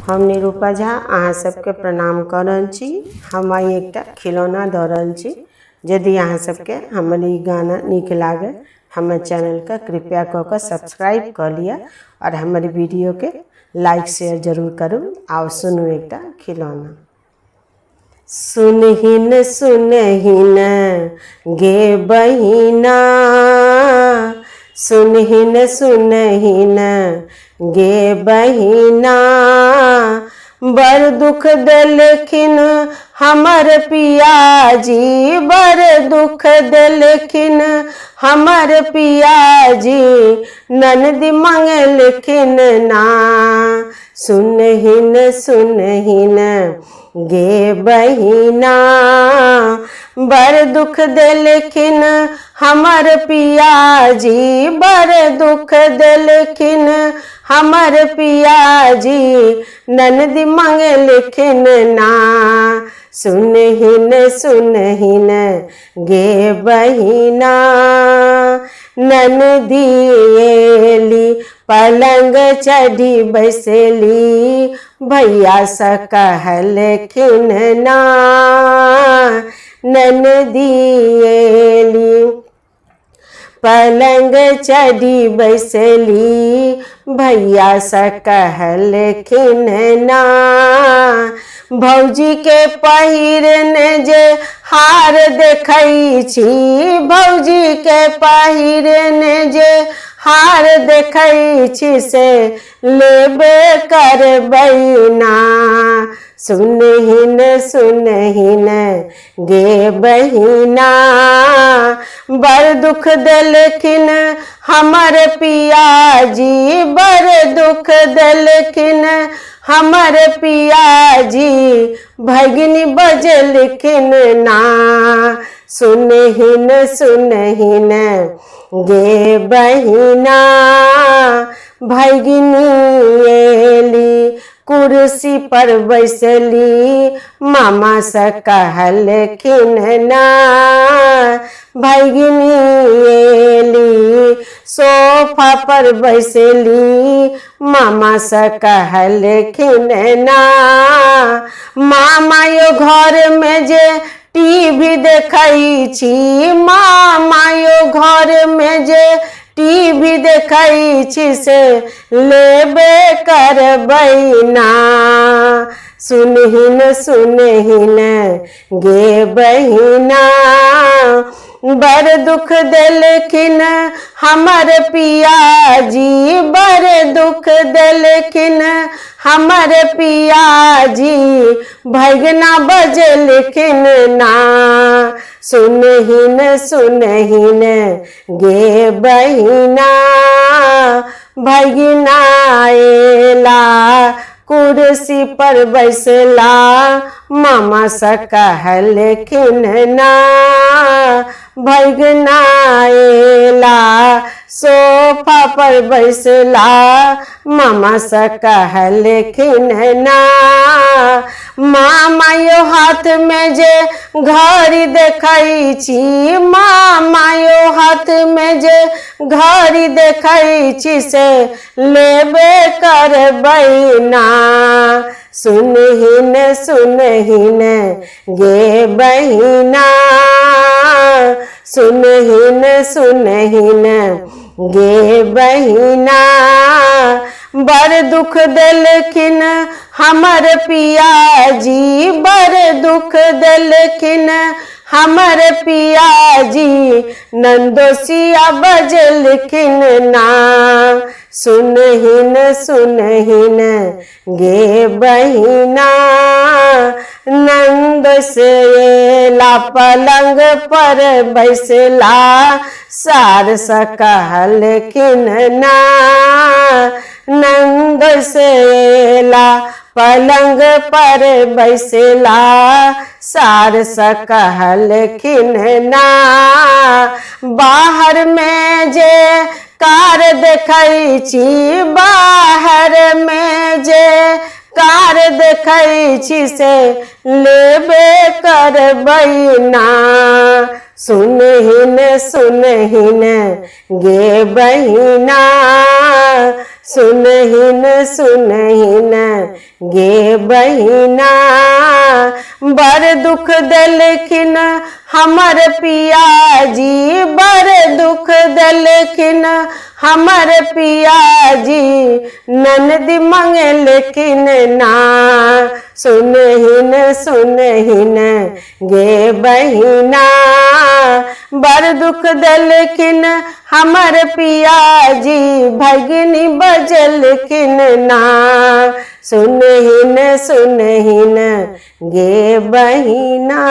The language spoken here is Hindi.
हम निरूपा झा अहाँ सबके प्रणाम कर रहल छी। हम आई एकटा खिलौना दऽ रहल छी। यदि अहाँ सबके हमर ई गाना नीक लागे हमर चैनल के कृपया कऽ के सब्सक्राइब कर लिया और हमर वीडियो के लाइक शेयर जरूर करू। आओ सुनू एकटा खिलौना। सुनहिन सुनहिन गे बहिना, सुनहिन सुनहिन गे बहिना, बड़ दुख देलखिन हमर पियाजी, बड़ दुख देलखिन हमर पियाजी, ननदी मंगलखिन ना। सुनहिन सुनहिन गे बहिना, बड़ दुख देलखिन हमर पियाजी, बड़ दुख देलखिन हमर पियाजी, ननदी मंगलखिन ना। सुनहिन सुनहिन गे बहिना, ननदी एली पलंग चढ़ी बैसली, भैया से कहलखिन ना। ननदी एली पलंग चढ़ी बैसली, भैया से कहलखिन ना। भौजी के पहिरने जे हार देखै छी, भौजी के पहिरने जे हार देखै छी, से लेबे करबै ना। सुनहिन सुनहिन गे बहिना, बड़ दुख देलखिन हमर पियाजी, बड़ दुख देलखिन हमर पियाजी, भगिनी बजलखिन ना। सुनहिन सुनहिन गे बहिना, भगिनी एली कुर्सी पर बैसली, मामा से कहलखिन ना। भगिनी एली सोफा पर बैसली, मामा से कहलखिन ना। मामा यो घर में जे टीवी देखै छी, मामा यो घर में जे टीवी देखै छी, से लेबे करबै ना। सुनहिन सुनहिन गे बहिना, बड़ दुख देलखिन हमर पियाजी, बड़ दुख देलखिन हमर पियाजी, भगना बजलखिन ना। सुनहिन सुनहिन गे बहिना, भगना एला कुर्सी पर बैसला, मामा से कहलखिन ना। भगना एला सोफा पर बैसला, मामा से कहलखिन ना। मामा यो हाथ में जे घड़ी देखै छी, मामा यो हाथ में जे घड़ी देखै छी, से लेबे करबै ना। सुनहिन सुनहिन गे बहिना, सुनहिन सुनहिन गे बहिना, बड़ दुख देलखिन हमर पियाजी, बड़ दुख देलखिन हमर पियाजी, नंदोसिया बजलखिन ना। सुनहिन सुनहिन गे बहिना, नंद से एला पलंग पर बैसला, सार से कहलखिन ना। नंद से एला पलंग पर बैसला, सार से कहलखिन ना। बाहर में जे कार देखै छी, बाहर में जे कार देखै छी, से लेबे करबै ना। सुनहिन सुनहिन गे बहिना, सुनहिन सुनहिन गे बहिना बर दुख दलखिन हमर पियाजी, बर दुख दलखिन हमर पियाजी, ननद मंगलखिन ना सुनहिन सुनहिन गे बहिना बर दुख दलखिन हमर पियाजी, भगिनी बजलखिन ना सुनहिन सुनहिन गे बहिना।